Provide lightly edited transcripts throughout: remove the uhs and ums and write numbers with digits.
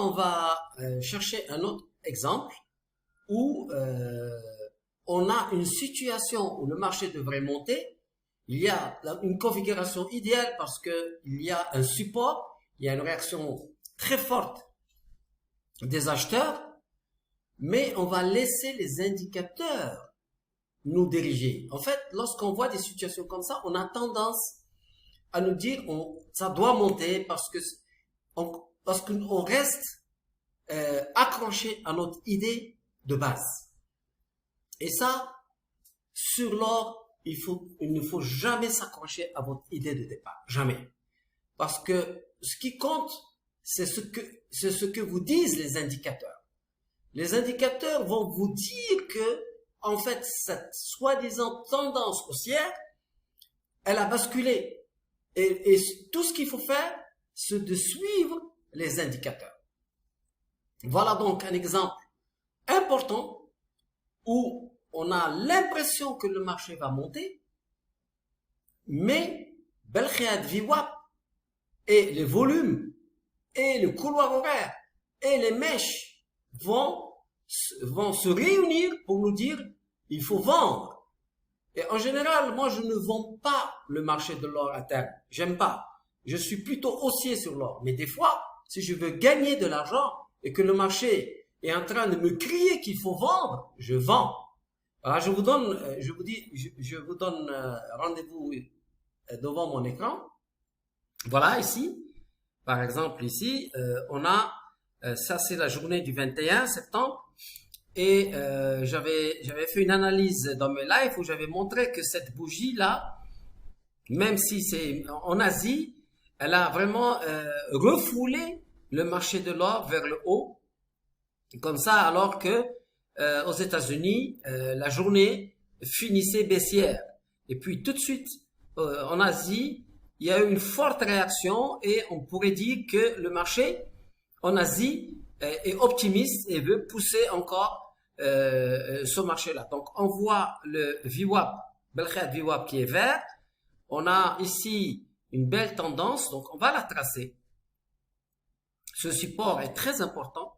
on va chercher un autre exemple où on a une situation où le marché devrait monter. Il y a une configuration idéale parce que il y a un support, il y a une réaction très forte des acheteurs, mais on va laisser les indicateurs nous diriger. En fait, lorsqu'on voit des situations comme ça, on a tendance à nous dire ça doit monter parce qu'on reste accroché à notre idée de base. Et ça, sur l'or, il ne faut jamais s'accrocher à votre idée de départ. Jamais. Parce que ce qui compte, c'est ce que vous disent les indicateurs. Les indicateurs vont vous dire que, en fait, cette soi-disant tendance haussière, elle a basculé. Et tout ce qu'il faut faire, c'est de suivre les indicateurs. Voilà donc un exemple important où on a l'impression que le marché va monter, mais Belkhiad VWAP et les volumes et le couloir horaire et les mèches vont se réunir pour nous dire il faut vendre. Et en général, moi je ne vends pas le marché de l'or à terme. J'aime pas. Je suis plutôt haussier sur l'or. Mais des fois, si je veux gagner de l'argent et que le marché est en train de me crier qu'il faut vendre, je vends. Alors je vous donne rendez-vous devant mon écran. Voilà ici, par exemple ici, on a ça c'est la journée du 21 septembre et j'avais fait une analyse dans mes lives où j'avais montré que cette bougie là, même si c'est en Asie, elle a vraiment refoulé le marché de l'or vers le haut, comme ça alors que aux États-Unis, la journée finissait baissière. Et puis tout de suite, en Asie, il y a eu une forte réaction et on pourrait dire que le marché en Asie est optimiste et veut pousser encore ce marché-là. Donc on voit le VWAP, Belkhiad VWAP qui est vert. On a ici une belle tendance, donc on va la tracer. Ce support est très important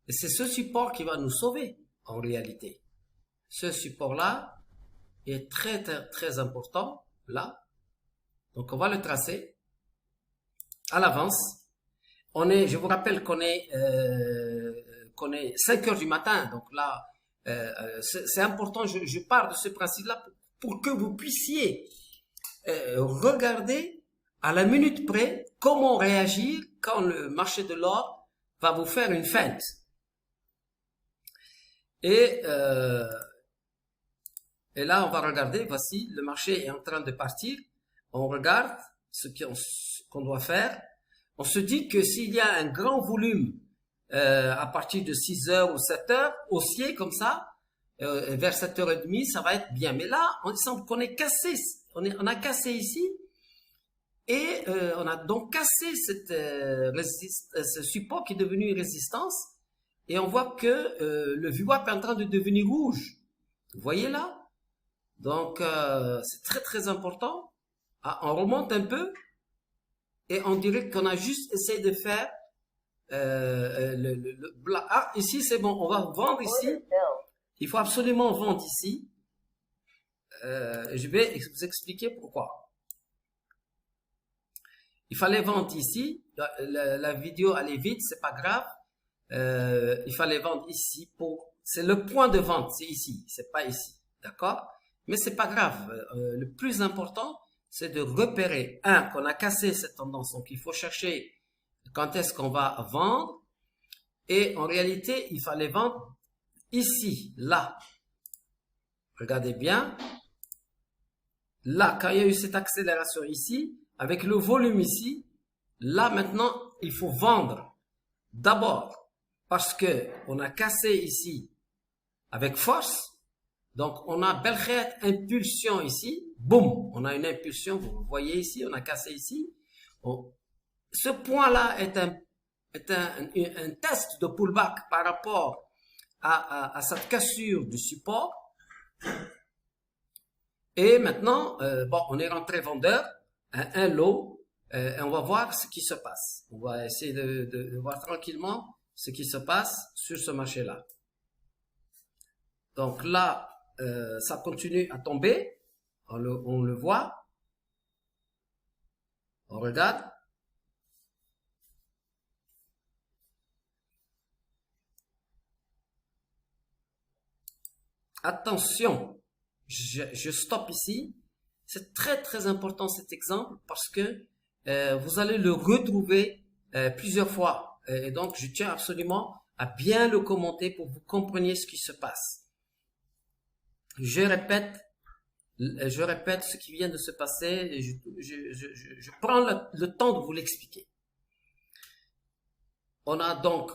et c'est ce support qui va nous sauver. En réalité, ce support-là est très, très, très important, là. Donc, on va le tracer à l'avance. Je vous rappelle qu'on est 5 heures du matin. Donc là, c'est important, je pars de ce principe-là pour que vous puissiez regarder à la minute près comment réagir quand le marché de l'or va vous faire une feinte. Et là, on va regarder, voici, le marché est en train de partir. On regarde ce qu'on doit faire. On se dit que s'il y a un grand volume à partir de 6 heures ou 7 heures, haussier comme ça, vers 7h30, ça va être bien. Mais là, on semble qu'on est cassé. On a cassé ici. Et on a donc cassé ce support qui est devenu une résistance. Et on voit que le VWAP est en train de devenir rouge. Vous voyez là? Donc, c'est très très important. Ah, on remonte un peu et on dirait qu'on a juste essayé de faire Ah, ici c'est bon, on va vendre ici. Il faut absolument vendre ici. Je vais vous expliquer pourquoi. Il fallait vendre ici. La vidéo allait vite, c'est pas grave. Il fallait vendre ici c'est le point de vente, c'est ici, c'est pas ici, d'accord? Mais c'est pas grave. Le plus important, c'est de repérer qu'on a cassé cette tendance. Donc il faut chercher quand est-ce qu'on va vendre. Et en réalité, il fallait vendre ici, là. Regardez bien. Là, quand il y a eu cette accélération ici, avec le volume ici, là maintenant, il faut vendre. D'abord, parce que on a cassé ici avec force. Donc, on a Belkhiad impulsion ici. Boum, on a une impulsion. Vous voyez ici, on a cassé ici. Ce point-là est un test de pullback par rapport à cette cassure du support. Et maintenant, on est rentré vendeur, un lot, et on va voir ce qui se passe. On va essayer de voir tranquillement ce qui se passe sur ce marché-là. Donc là, ça continue à tomber. On le voit. On regarde. Attention, je stoppe ici. C'est très très important cet exemple parce que vous allez le retrouver plusieurs fois. Et donc, je tiens absolument à bien le commenter pour que vous compreniez ce qui se passe. Je répète ce qui vient de se passer. Et je prends le temps de vous l'expliquer. On a donc,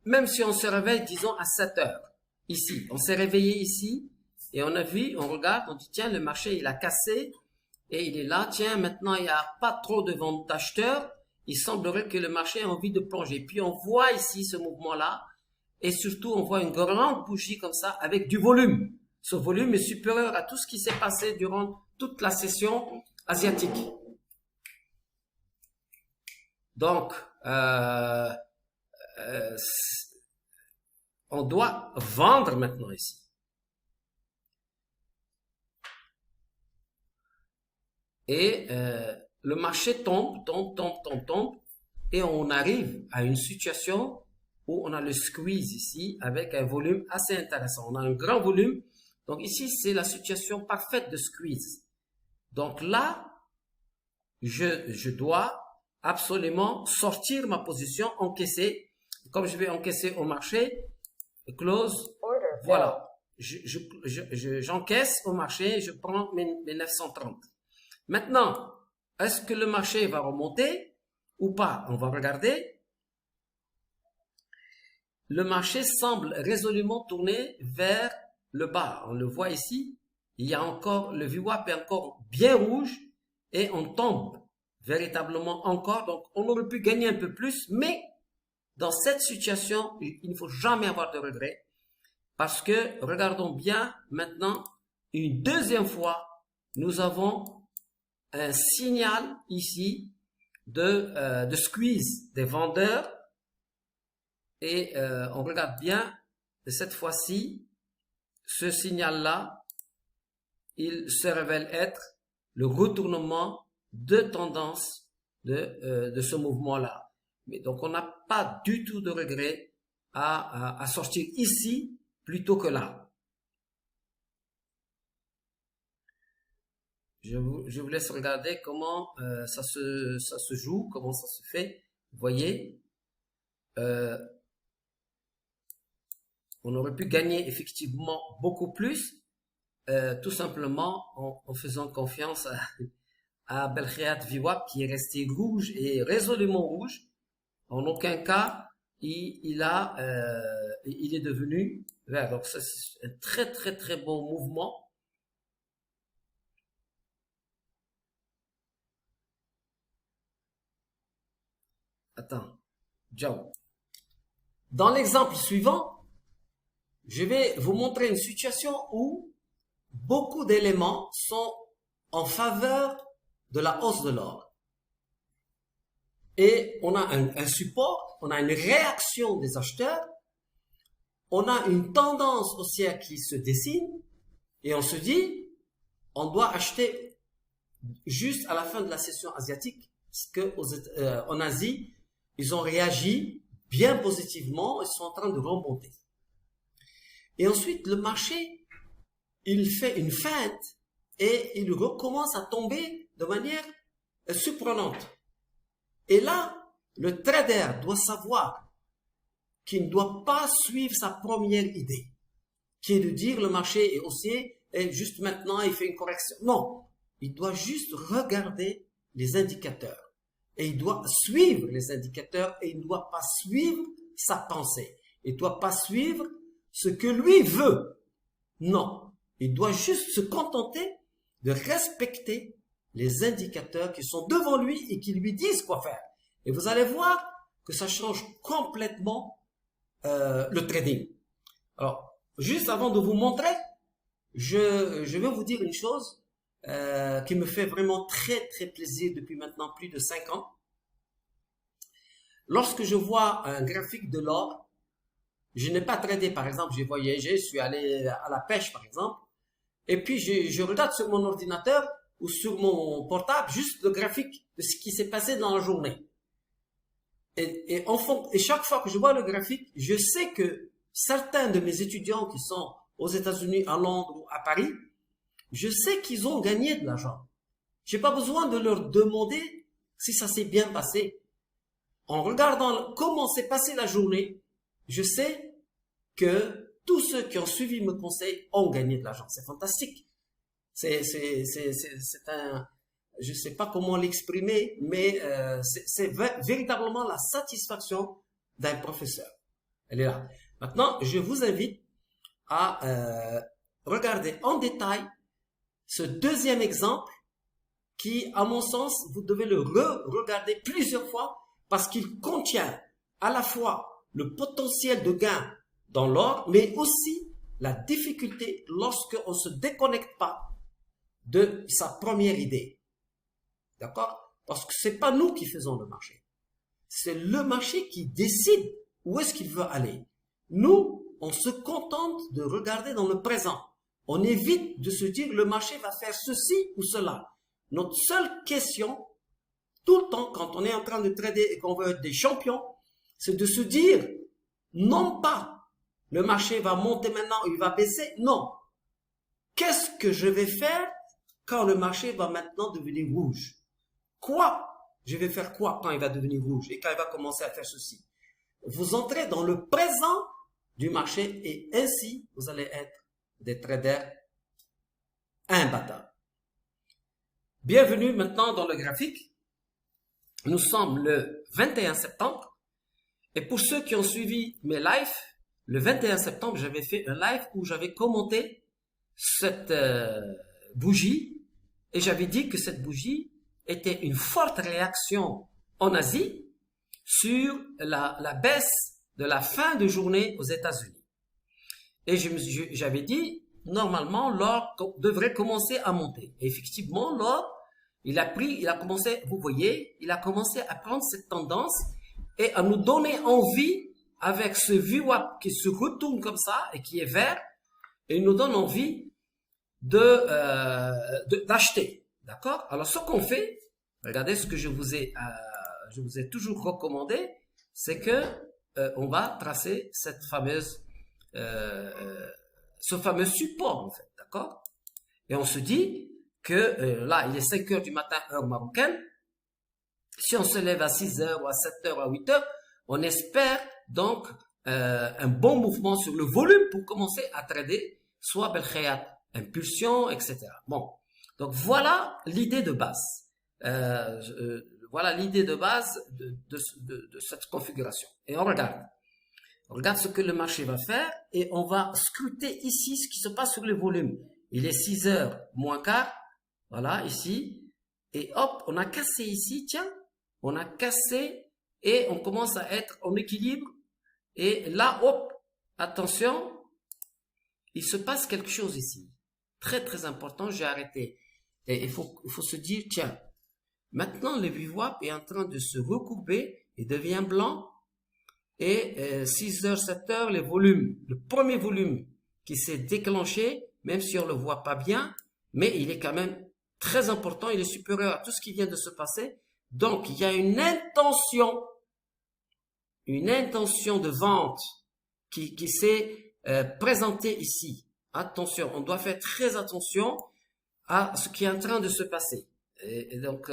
même si on se réveille, disons, à 7 heures, ici, on s'est réveillé ici, et on a vu, on regarde, on dit, tiens, le marché, il a cassé, et il est là, tiens, maintenant, il n'y a pas trop de ventes d'acheteurs, il semblerait que le marché a envie de plonger. Puis on voit ici ce mouvement-là, et surtout, on voit une grande bougie comme ça, avec du volume. Ce volume est supérieur à tout ce qui s'est passé durant toute la session asiatique. Donc, on doit vendre maintenant ici. Et le marché tombe, et on arrive à une situation où on a le squeeze ici avec un volume assez intéressant. On a un grand volume. Donc ici, c'est la situation parfaite de squeeze. Donc là, je dois absolument sortir ma position, encaisser. Comme je vais encaisser au marché, close, voilà. J'encaisse au marché, je prends mes 930. Maintenant, est-ce que le marché va remonter ou pas? On va regarder. Le marché semble résolument tourner vers le bas. On le voit ici. Il y a encore, le VWAP est encore bien rouge et on tombe véritablement encore. Donc, on aurait pu gagner un peu plus, mais dans cette situation, il ne faut jamais avoir de regrets parce que, regardons bien maintenant, une deuxième fois, nous avons un signal ici de squeeze des vendeurs et on regarde bien cette fois-ci, ce signal-là, il se révèle être le retournement de tendance de ce mouvement-là. Mais donc, on n'a pas du tout de regret à sortir ici plutôt que là. Je vous laisse regarder comment ça se joue, comment ça se fait. Vous voyez, on aurait pu gagner effectivement beaucoup plus, tout simplement en faisant confiance à Belkhiat VWAP qui est resté rouge et résolument rouge. En aucun cas, il est devenu vert. Donc, ça, c'est un très, très, très bon mouvement. Attends. Ciao. Dans l'exemple suivant, je vais vous montrer une situation où beaucoup d'éléments sont en faveur de la hausse de l'or. Et on a un support, on a une réaction des acheteurs, on a une tendance haussière qui se dessine, et on se dit, on doit acheter juste à la fin de la session asiatique, parce que en Asie, ils ont réagi bien positivement, ils sont en train de remonter. Et ensuite, le marché, il fait une feinte et il recommence à tomber de manière surprenante. Et là, le trader doit savoir qu'il ne doit pas suivre sa première idée, qui est de dire le marché est haussier et juste maintenant il fait une correction. Non, il doit juste regarder les indicateurs. Et il doit suivre les indicateurs et il ne doit pas suivre sa pensée. Il ne doit pas suivre ce que lui veut. Non, il doit juste se contenter de respecter les indicateurs qui sont devant lui et qui lui disent quoi faire. Et vous allez voir que ça change complètement le trading. Alors, juste avant de vous montrer, je vais vous dire une chose qui me fait vraiment très très plaisir depuis maintenant plus de 5 ans. lorsque je vois un graphique de l'or, je n'ai pas tradé, par exemple, j'ai voyagé, je suis allé à la pêche, par exemple, et puis je regarde sur mon ordinateur ou sur mon portable juste le graphique de ce qui s'est passé dans la journée. Et chaque fois que je vois le graphique, je sais que certains de mes étudiants qui sont aux États-Unis, à Londres ou à Paris, je sais qu'ils ont gagné de l'argent. J'ai pas besoin de leur demander si ça s'est bien passé. En regardant comment s'est passée la journée, je sais que tous ceux qui ont suivi mes conseils ont gagné de l'argent. C'est fantastique. C'est un, je sais pas comment l'exprimer, mais c'est véritablement la satisfaction d'un professeur. Elle est là. Maintenant, je vous invite à regarder en détail ce deuxième exemple qui, à mon sens, vous devez le regarder plusieurs fois parce qu'il contient à la fois le potentiel de gain dans l'or, mais aussi la difficulté lorsqu'on ne se déconnecte pas de sa première idée. D'accord? Parce que c'est pas nous qui faisons le marché. C'est le marché qui décide où est-ce qu'il veut aller. Nous, on se contente de regarder dans le présent. On évite de se dire le marché va faire ceci ou cela. Notre seule question, tout le temps, quand on est en train de trader et qu'on veut être des champions, c'est de se dire, non pas le marché va monter maintenant, il va baisser, non. Qu'est-ce que je vais faire quand le marché va maintenant devenir rouge? Quoi? Je vais faire quoi quand il va devenir rouge et quand il va commencer à faire ceci? Vous entrez dans le présent du marché et ainsi, vous allez être des traders imbattables. Bienvenue maintenant dans le graphique. Nous sommes le 21 septembre et pour ceux qui ont suivi mes lives, le 21 septembre, j'avais fait un live où j'avais commenté cette bougie et j'avais dit que cette bougie était une forte réaction en Asie sur la baisse de la fin de journée aux États-Unis. Et j'avais dit, normalement, l'or devrait commencer à monter. Et effectivement, l'or, il a commencé, vous voyez, il a commencé à prendre cette tendance et à nous donner envie avec ce VWAP qui se retourne comme ça et qui est vert, et il nous donne envie d'acheter. D'accord? Alors, ce qu'on fait, regardez ce que je vous ai toujours recommandé, c'est que on va tracer cette fameuse, ce fameux support, en fait. D'accord? Et on se dit que là, il est 5 heures du matin, heure marocaine. Si on se lève à 6 heures ou à 7 heures ou à 8 heures, on espère donc un bon mouvement sur le volume pour commencer à trader, soit Belkhayat, impulsion, etc. Bon, donc voilà l'idée de base. Voilà l'idée de base de cette configuration. Et on regarde ce que le marché va faire et on va scruter ici ce qui se passe sur le volume. Il est 6 heures moins quart, voilà, ici. Et hop, on a cassé ici, tiens, on a cassé et on commence à être en équilibre. Et là, hop, attention, il se passe quelque chose ici. Très, très important, j'ai arrêté. Et il faut se dire, tiens, maintenant le VWAP est en train de se recourber et devient blanc. Et 6 heures, 7 heures, le premier volume qui s'est déclenché, même si on ne le voit pas bien, mais il est quand même très important, il est supérieur à tout ce qui vient de se passer. Donc, il y a une intention de vente qui s'est présentée ici. Attention, on doit faire très attention à ce qui est en train de se passer. Et donc,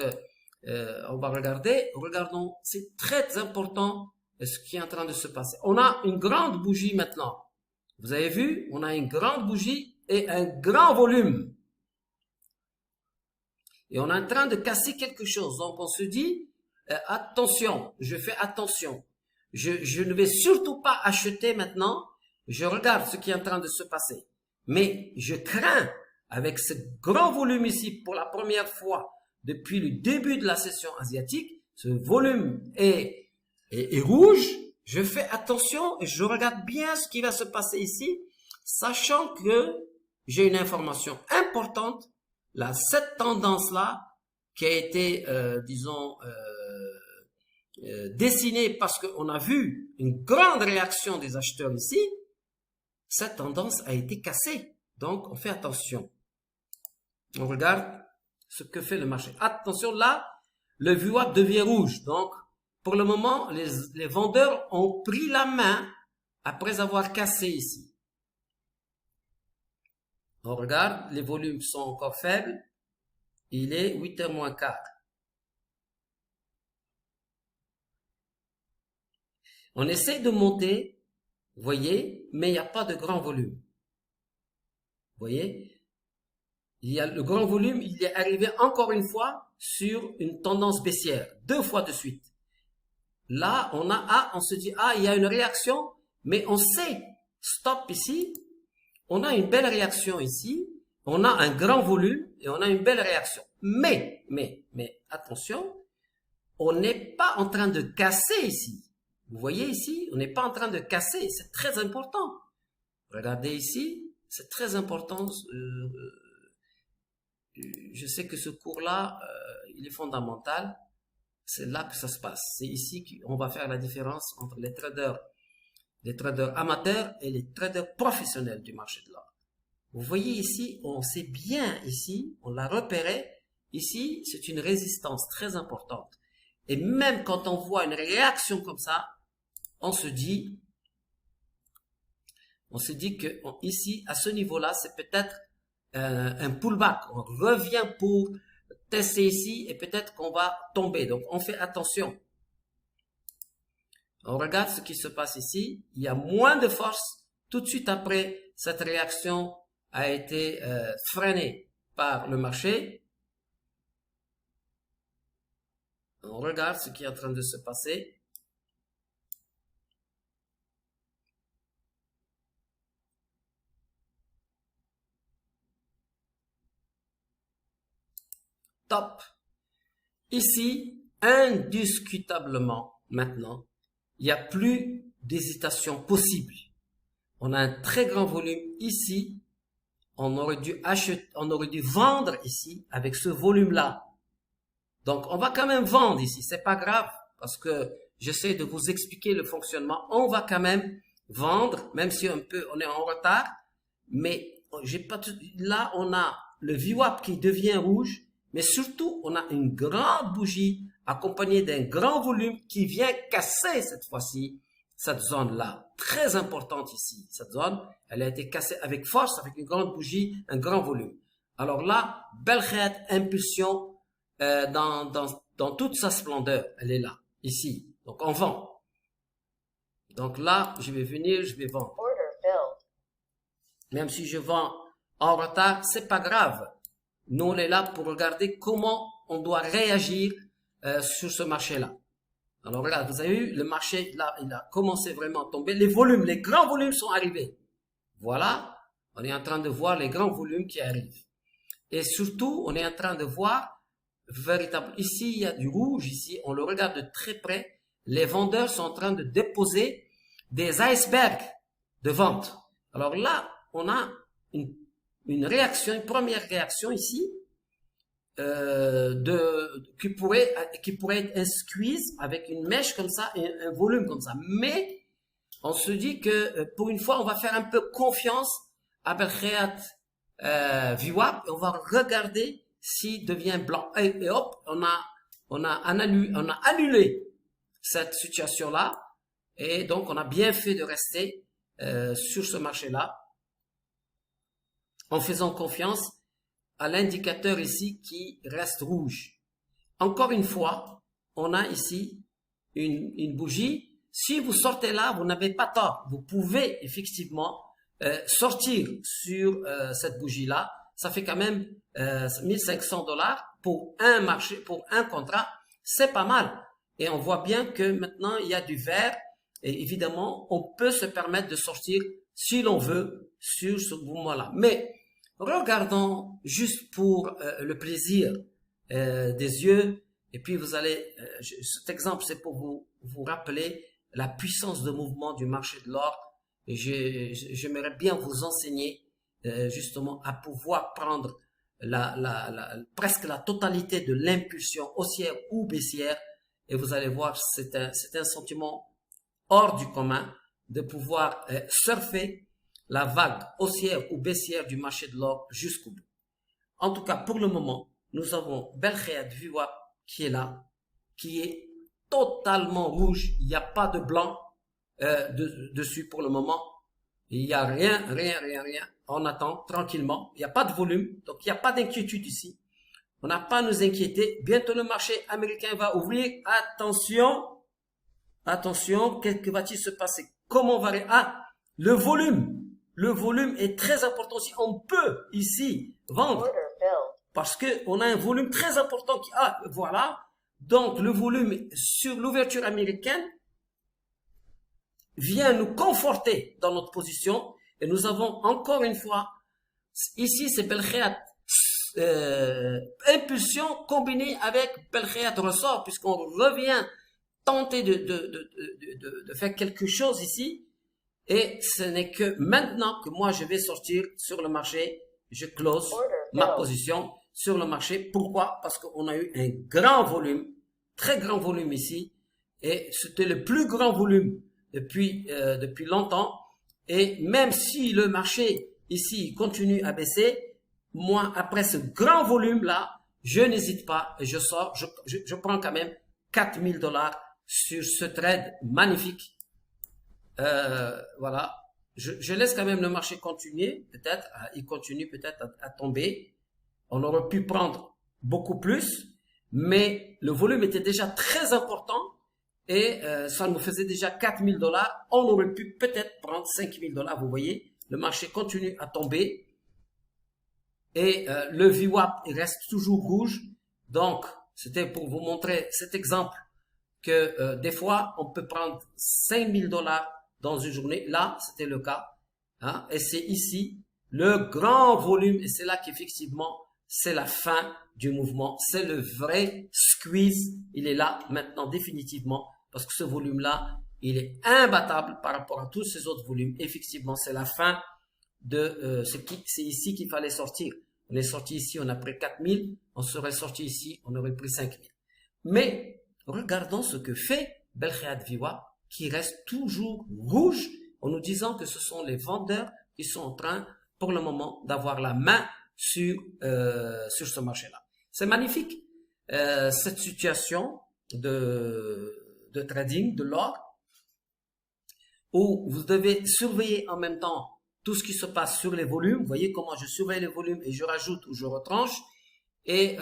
on va regardons, c'est très important ce qui est en train de se passer. On a une grande bougie maintenant. Vous avez vu, on a une grande bougie et un grand volume. Et on est en train de casser quelque chose. Donc, on se dit, attention, je fais attention. Je ne vais surtout pas acheter maintenant. Je regarde ce qui est en train de se passer. Mais je crains, avec ce grand volume ici, pour la première fois depuis le début de la session asiatique, ce volume est rouge. Je fais attention et je regarde bien ce qui va se passer ici, sachant que j'ai une information importante. Là, cette tendance-là, qui a été, disons, dessinée parce qu'on a vu une grande réaction des acheteurs ici, cette tendance a été cassée. Donc, on fait attention. On regarde ce que fait le marché. Attention, là, le VWAP devient rouge. Donc, pour le moment, les vendeurs ont pris la main après avoir cassé ici. On regarde, les volumes sont encore faibles. Il est 8h moins quart. On essaie de monter, vous voyez, mais il n'y a pas de grand volume. Vous voyez, il y a le grand volume, il est arrivé encore une fois sur une tendance baissière, 2 fois de suite. Là, on se dit, il y a une réaction, mais on sait, stop ici, on a une belle réaction ici, on a un grand volume et on a une belle réaction. Mais, attention, on n'est pas en train de casser ici. Vous voyez ici, on n'est pas en train de casser, c'est très important. Regardez ici, c'est très important. Je sais que ce cours-là, il est fondamental. C'est là que ça se passe. C'est ici qu'on va faire la différence entre les traders amateurs et les traders professionnels du marché de l'or. Vous voyez ici, on sait bien ici, on l'a repéré. Ici, c'est une résistance très importante. Et même quand on voit une réaction comme ça, on se dit que ici, à ce niveau-là, c'est peut-être un pullback. On revient pour tester ici et peut-être qu'on va tomber. Donc, on fait attention. On regarde ce qui se passe ici. Il y a moins de force. Tout de suite après, cette réaction a été freinée par le marché. On regarde ce qui est en train de se passer. Top. Ici, indiscutablement, maintenant, il n'y a plus d'hésitation possible. On a un très grand volume ici. On aurait dû vendre ici avec ce volume-là. Donc, on va quand même vendre ici. C'est pas grave parce que j'essaie de vous expliquer le fonctionnement. On va quand même vendre, même si on est en retard. Mais là, on a le VWAP qui devient rouge. Mais surtout, on a une grande bougie accompagnée d'un grand volume qui vient casser cette fois-ci cette zone-là. Très importante ici. Cette zone, elle a été cassée avec force, avec une grande bougie, un grand volume. Alors là, belle impulsion dans toute sa splendeur. Elle est là, ici. Donc on vend. Donc là, je vais venir, je vais vendre. Même si je vends en retard, c'est pas grave. Nous, on est là pour regarder comment on doit réagir sur ce marché-là. Alors, regarde, vous avez vu, le marché, là, il a commencé vraiment à tomber. Les volumes, les grands volumes sont arrivés. Voilà, on est en train de voir les grands volumes qui arrivent. Et surtout, on est en train de voir véritablement, ici, il y a du rouge, ici, on le regarde de très près. Les vendeurs sont en train de déposer des icebergs de vente. Alors là, on a une réaction, une première réaction ici, qui pourrait être un squeeze avec une mèche comme ça et un volume comme ça. Mais on se dit que pour une fois, on va faire un peu confiance à Belkheat VWAP et on va regarder s'il devient blanc. Et hop, on a annulé cette situation-là et donc on a bien fait de rester sur ce marché-là en faisant confiance à l'indicateur ici qui reste rouge. Encore une fois, on a ici une bougie. Si vous sortez là, vous n'avez pas tort. Vous pouvez effectivement sortir sur cette bougie-là. Ça fait quand même $1,500 pour un marché, pour un contrat. C'est pas mal. Et on voit bien que maintenant, il y a du vert. Et évidemment, on peut se permettre de sortir si l'on veut sur ce mouvement-là. Mais regardons juste pour le plaisir des yeux. Et puis vous allez, cet exemple c'est pour vous rappeler la puissance de mouvement du marché de l'or. Et j'aimerais bien vous enseigner justement à pouvoir prendre presque la totalité de l'impulsion haussière ou baissière et vous allez voir, c'est un sentiment hors du commun de pouvoir surfer la vague haussière ou baissière du marché de l'or jusqu'au bout. En tout cas, pour le moment, nous avons Belkhayat VWAP qui est là, qui est totalement rouge. Il n'y a pas de blanc dessus pour le moment. Il n'y a rien. On attend tranquillement. Il n'y a pas de volume, donc il n'y a pas d'inquiétude ici. On n'a pas à nous inquiéter. Bientôt le marché américain va ouvrir. Attention, qu'est-ce que va-t-il se passer? Comment va... Ah, le volume. Le volume est très important aussi. On peut ici vendre parce que on a un volume très important. Voilà. Donc le volume sur l'ouverture américaine vient nous conforter dans notre position. Et nous avons encore une fois, ici c'est Belkhayat impulsion combinée avec Belkhayat ressort, puisqu'on revient tenter de faire quelque chose ici. Et ce n'est que maintenant que moi je vais sortir sur le marché, je close ma position sur le marché. Pourquoi? Parce qu'on a eu un grand volume, très grand volume ici, et c'était le plus grand volume depuis longtemps. Et même si le marché ici continue à baisser, moi après ce grand volume là, je n'hésite pas et je sors, je prends quand même $4000 sur ce trade magnifique. Voilà, je laisse quand même le marché continuer, peut-être, il continue peut-être à tomber. On aurait pu prendre beaucoup plus, mais le volume était déjà très important et ça nous faisait déjà $4000. On aurait pu peut-être prendre $5000. Vous voyez, le marché continue à tomber et le VWAP il reste toujours rouge. Donc, c'était pour vous montrer cet exemple que des fois on peut prendre $5000 dans une journée. Là, c'était le cas. Hein, et c'est ici le grand volume. Et c'est là qu'effectivement, c'est la fin du mouvement. C'est le vrai squeeze. Il est là maintenant définitivement. Parce que ce volume-là, il est imbattable par rapport à tous ces autres volumes. Effectivement, c'est la fin de c'est ici qu'il fallait sortir. On est sorti ici, on a pris 4000. On serait sorti ici, on aurait pris 5000. Mais regardons ce que fait Belkhayat VWAP, qui reste toujours rouge, en nous disant que ce sont les vendeurs qui sont en train, pour le moment, d'avoir la main sur ce marché-là. C'est magnifique, cette situation de trading de l'or, où vous devez surveiller en même temps tout ce qui se passe sur les volumes. Vous voyez comment je surveille les volumes et je rajoute ou je retranche. Et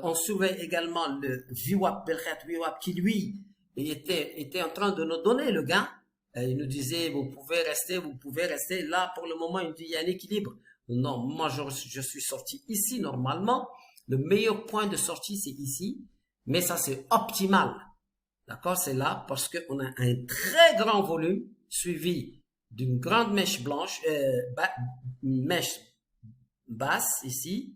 on surveille également le VWAP, Belkhayat VWAP, qui lui était en train de nous donner le gain. Il nous disait, vous pouvez rester. Là, pour le moment, il nous dit, il y a un équilibre. Non, moi, je suis sorti ici, normalement. Le meilleur point de sortie, c'est ici. Mais ça, c'est optimal. D'accord? C'est là parce qu'on a un très grand volume suivi d'une grande mèche blanche, mèche basse ici,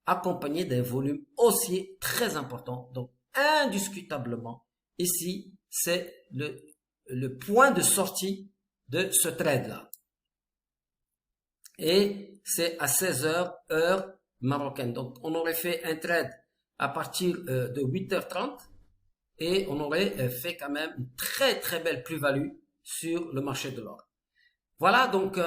accompagné d'un volume haussier très important. Donc, indiscutablement, ici, c'est le point de sortie de ce trade-là. Et c'est à 16h, heure marocaine. Donc, on aurait fait un trade à partir de 8h30 et on aurait fait quand même une très très belle plus-value sur le marché de l'or. Voilà, donc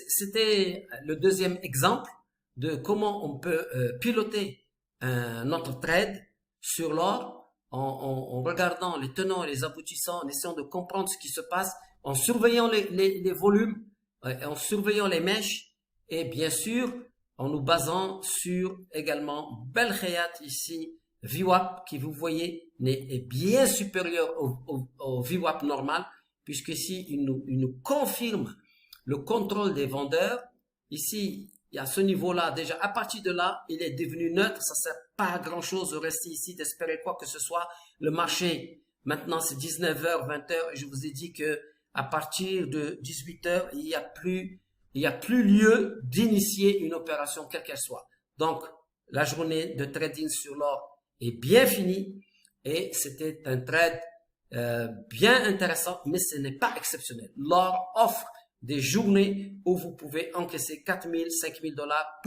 c'était le deuxième exemple de comment on peut piloter notre trade sur l'or en regardant les tenants et les aboutissants, en essayant de comprendre ce qui se passe, en surveillant les volumes, en surveillant les mèches et bien sûr en nous basant sur également Belkhayat ici, VWAP qui vous voyez est bien supérieur au VWAP normal puisque ici il nous confirme le contrôle des vendeurs. Ici il y a ce niveau-là, déjà, à partir de là, il est devenu neutre, ça sert pas à grand chose de rester ici, d'espérer quoi que ce soit. Le marché, maintenant, c'est 19h, 20h, et je vous ai dit que à partir de 18h, il y a plus lieu d'initier une opération, quelle qu'elle soit. Donc, la journée de trading sur l'or est bien finie, et c'était un trade bien intéressant, mais ce n'est pas exceptionnel. L'or offre des journées où vous pouvez encaisser 4000, 5000 $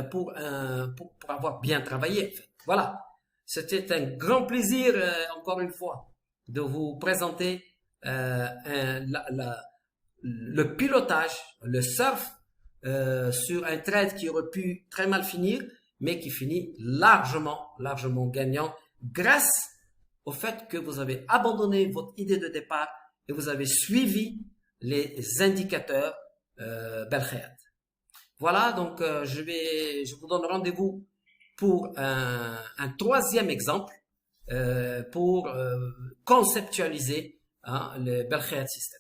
pour avoir bien travaillé. En fait. Voilà. C'était un grand plaisir, encore une fois, de vous présenter le pilotage, le surf sur un trade qui aurait pu très mal finir, mais qui finit largement gagnant grâce au fait que vous avez abandonné votre idée de départ et vous avez suivi les indicateurs Belkhayat. Voilà, donc je vous donne rendez-vous pour un troisième exemple pour conceptualiser le Belkhayat System.